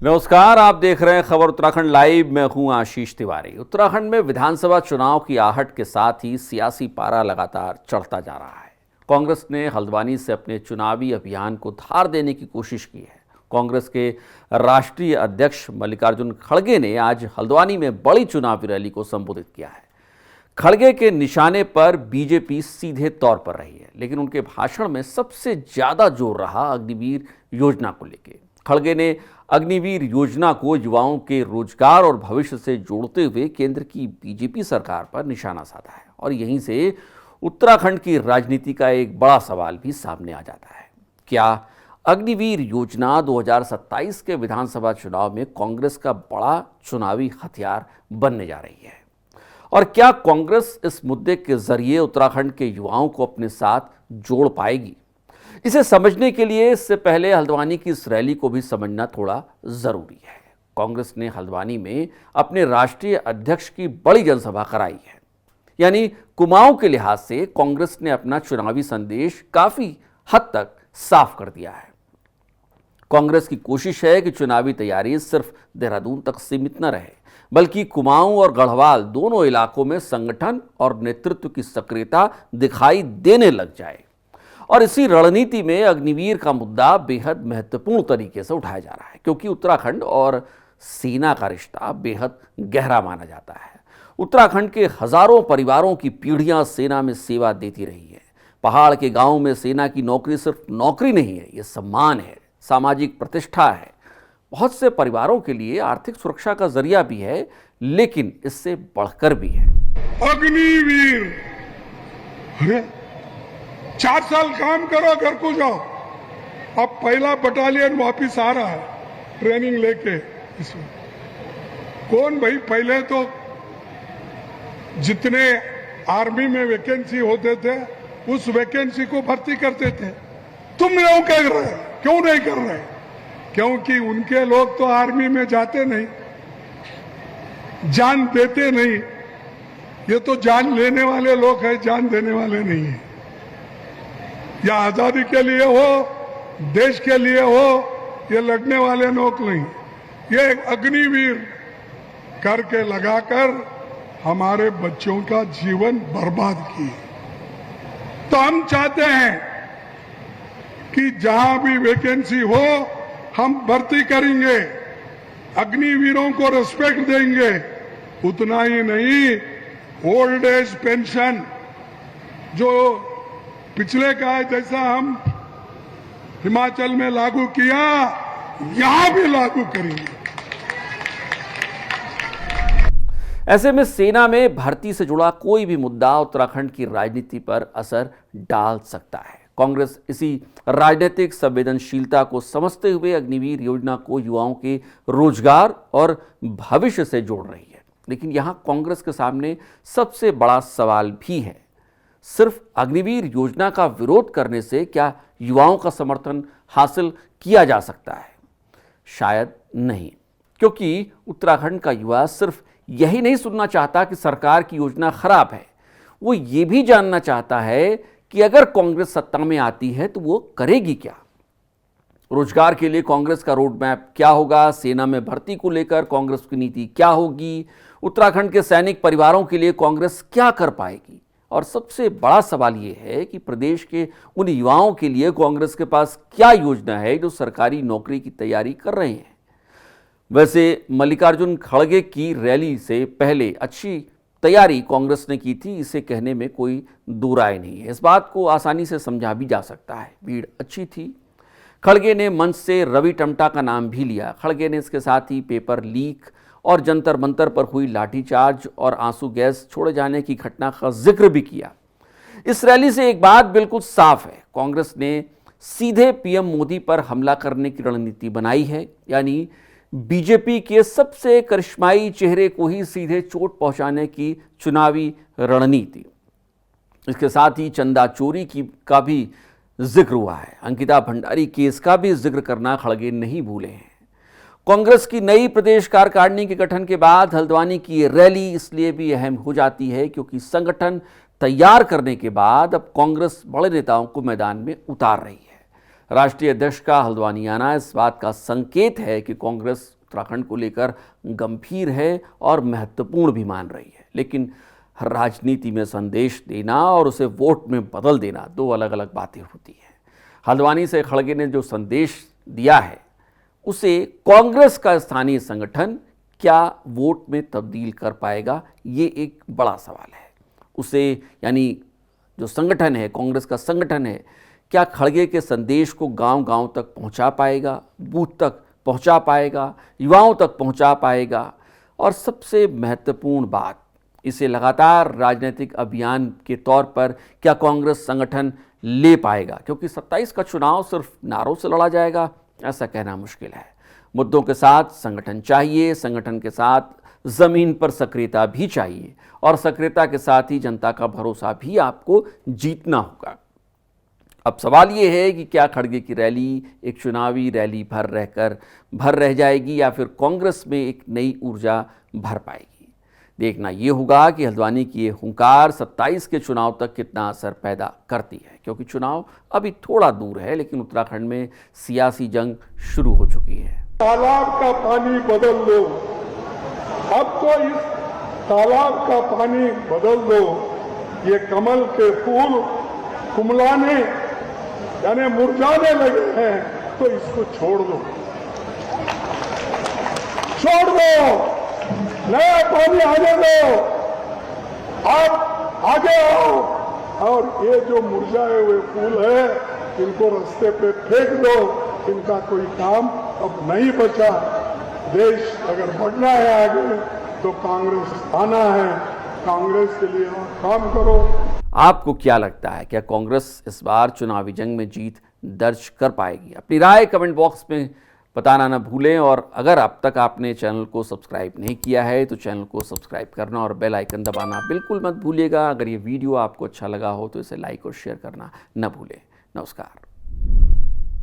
नमस्कार, आप देख रहे हैं खबर उत्तराखंड लाइव। मैं हूं आशीष तिवारी। उत्तराखंड में विधानसभा चुनाव की आहट के साथ ही सियासी पारा लगातार चढ़ता जा रहा है। कांग्रेस ने हल्द्वानी से अपने चुनावी अभियान को धार देने की कोशिश की है। कांग्रेस के राष्ट्रीय अध्यक्ष मल्लिकार्जुन खड़गे ने आज हल्द्वानी में बड़ी चुनावी रैली को संबोधित किया है। खड़गे के निशाने पर बीजेपी सीधे तौर पर रही है, लेकिन उनके भाषण में सबसे ज्यादा जोर रहा अग्निवीर योजना को लेकर। खड़गे ने अग्निवीर योजना को युवाओं के रोजगार और भविष्य से जोड़ते हुए केंद्र की बीजेपी सरकार पर निशाना साधा है और यहीं से उत्तराखंड की राजनीति का एक बड़ा सवाल भी सामने आ जाता है। क्या अग्निवीर योजना 2027 के विधानसभा चुनाव में कांग्रेस का बड़ा चुनावी हथियार बनने जा रही है? और क्या कांग्रेस इस मुद्दे के जरिए उत्तराखंड के युवाओं को अपने साथ जोड़ पाएगी? इसे समझने के लिए इससे पहले हल्द्वानी की इस रैली को भी समझना थोड़ा जरूरी है। कांग्रेस ने हल्द्वानी में अपने राष्ट्रीय अध्यक्ष की बड़ी जनसभा कराई है, यानी कुमाऊं के लिहाज से कांग्रेस ने अपना चुनावी संदेश काफी हद तक साफ कर दिया है। कांग्रेस की कोशिश है कि चुनावी तैयारी सिर्फ देहरादून तक सीमित न रहे, बल्कि कुमाऊं और गढ़वाल दोनों इलाकों में संगठन और नेतृत्व की सक्रियता दिखाई देने लग जाए। और इसी रणनीति में अग्निवीर का मुद्दा बेहद महत्वपूर्ण तरीके से उठाया जा रहा है, क्योंकि उत्तराखंड और सेना का रिश्ता बेहद गहरा माना जाता है। उत्तराखंड के हजारों परिवारों की पीढ़ियां सेना में सेवा देती रही है। पहाड़ के गांवों में सेना की नौकरी सिर्फ नौकरी नहीं है, ये सम्मान है, सामाजिक प्रतिष्ठा है, बहुत से परिवारों के लिए आर्थिक सुरक्षा का जरिया भी है, लेकिन इससे बढ़कर भी है। अग्निवीर 4 साल काम करो, घर को जाओ। अब पहला बटालियन वापिस आ रहा है ट्रेनिंग लेके। इसमें कौन भाई, पहले तो जितने आर्मी में वैकेंसी होते थे उस वैकेंसी को भर्ती करते थे। तुम लोग कह रहे हैं, क्यों नहीं कर रहे? क्योंकि उनके लोग तो आर्मी में जाते नहीं, जान देते नहीं। ये तो जान लेने वाले लोग हैं, जान देने वाले नहीं है। या आजादी के लिए हो, देश के लिए हो, ये लड़ने वाले लोग नहीं। ये अग्निवीर करके लगाकर हमारे बच्चों का जीवन बर्बाद किए। तो हम चाहते हैं कि जहां भी वैकेंसी हो हम भर्ती करेंगे, अग्निवीरों को रिस्पेक्ट देंगे। उतना ही नहीं, ओल्ड एज पेंशन जो पिछले का है, जैसा हम हिमाचल में लागू किया, यहां भी लागू करेंगे। ऐसे में सेना में भर्ती से जुड़ा कोई भी मुद्दा उत्तराखंड की राजनीति पर असर डाल सकता है। कांग्रेस इसी राजनीतिक संवेदनशीलता को समझते हुए अग्निवीर योजना को युवाओं के रोजगार और भविष्य से जोड़ रही है। लेकिन यहां कांग्रेस के सामने सबसे बड़ा सवाल भी है, सिर्फ अग्निवीर योजना का विरोध करने से क्या युवाओं का समर्थन हासिल किया जा सकता है? शायद नहीं, क्योंकि उत्तराखंड का युवा सिर्फ यही नहीं सुनना चाहता कि सरकार की योजना खराब है, वो ये भी जानना चाहता है कि अगर कांग्रेस सत्ता में आती है तो वो करेगी क्या। रोजगार के लिए कांग्रेस का रोड मैप क्या होगा? सेना में भर्ती को लेकर कांग्रेस की नीति क्या होगी? उत्तराखंड के सैनिक परिवारों के लिए कांग्रेस क्या कर पाएगी? और सबसे बड़ा सवाल यह है कि प्रदेश के उन युवाओं के लिए कांग्रेस के पास क्या योजना है जो सरकारी नौकरी की तैयारी कर रहे हैं। वैसे मल्लिकार्जुन खड़गे की रैली से पहले अच्छी तैयारी कांग्रेस ने की थी, इसे कहने में कोई दो राय नहीं है। इस बात को आसानी से समझा भी जा सकता है। भीड़ अच्छी थी। खड़गे ने मंच से रवि टमटा का नाम भी लिया। खड़गे ने इसके साथ ही पेपर लीक और जंतर मंतर पर हुई लाठीचार्ज और आंसू गैस छोड़े जाने की घटना का जिक्र भी किया। इस रैली से एक बात बिल्कुल साफ है, कांग्रेस ने सीधे पीएम मोदी पर हमला करने की रणनीति बनाई है, यानी बीजेपी के सबसे करिश्माई चेहरे को ही सीधे चोट पहुंचाने की चुनावी रणनीति। इसके साथ ही चंदा चोरी का भी जिक्र हुआ है। अंकिता भंडारी केस का भी जिक्र करना खड़गे नहीं भूले हैं। कांग्रेस की नई प्रदेश कार्यकारिणी के गठन के बाद हल्द्वानी की ये रैली इसलिए भी अहम हो जाती है क्योंकि संगठन तैयार करने के बाद अब कांग्रेस बड़े नेताओं को मैदान में उतार रही है। राष्ट्रीय अध्यक्ष का हल्द्वानी आना इस बात का संकेत है कि कांग्रेस उत्तराखंड को लेकर गंभीर है और महत्वपूर्ण भी मान रही है। लेकिन राजनीति में संदेश देना और उसे वोट में बदल देना दो अलग अलग बातें होती हैं। हल्द्वानी से खड़गे ने जो संदेश दिया है उसे कांग्रेस का स्थानीय संगठन क्या वोट में तब्दील कर पाएगा, ये एक बड़ा सवाल है। उसे यानी जो संगठन है, कांग्रेस का संगठन है, क्या खड़गे के संदेश को गांव-गांव तक पहुंचा पाएगा, बूथ तक पहुंचा पाएगा, युवाओं तक पहुंचा पाएगा? और सबसे महत्वपूर्ण बात, इसे लगातार राजनीतिक अभियान के तौर पर क्या कांग्रेस संगठन ले पाएगा? क्योंकि 27 का चुनाव सिर्फ नारों से लड़ा जाएगा ऐसा कहना मुश्किल है। मुद्दों के साथ संगठन चाहिए, संगठन के साथ जमीन पर सक्रियता भी चाहिए और सक्रियता के साथ ही जनता का भरोसा भी आपको जीतना होगा। अब सवाल ये है कि क्या खड़गे की रैली एक चुनावी रैली भर रह जाएगी या फिर कांग्रेस में एक नई ऊर्जा भर पाएगी। देखना ये होगा कि हल्द्वानी की ये हुंकार 27 के चुनाव तक कितना असर पैदा करती है, क्योंकि चुनाव अभी थोड़ा दूर है लेकिन उत्तराखंड में सियासी जंग शुरू हो चुकी है। तालाब का पानी बदल दो, अब तो इस तालाब का पानी बदल दो। ये कमल के फूल कुमलाने यानी मुरझाने लगे हैं तो इसको छोड़ दो, नया पानी आने दो। आप आगे आओ और ये जो मुरझाए हुए फूल है इनको रास्ते पे फेंक दो, इनका कोई काम अब नहीं बचा। देश अगर बढ़ना है आगे तो कांग्रेस आना है, कांग्रेस के लिए काम करो। आपको क्या लगता है, क्या कांग्रेस इस बार चुनावी जंग में जीत दर्ज कर पाएगी? अपनी राय कमेंट बॉक्स में बताना ना भूलें और अगर अब तक आपने चैनल को सब्सक्राइब नहीं किया है तो चैनल को सब्सक्राइब करना और बेल आइकन दबाना बिल्कुल मत भूलिएगा। अगर ये वीडियो आपको अच्छा लगा हो तो इसे लाइक और शेयर करना न भूलें। नमस्कार।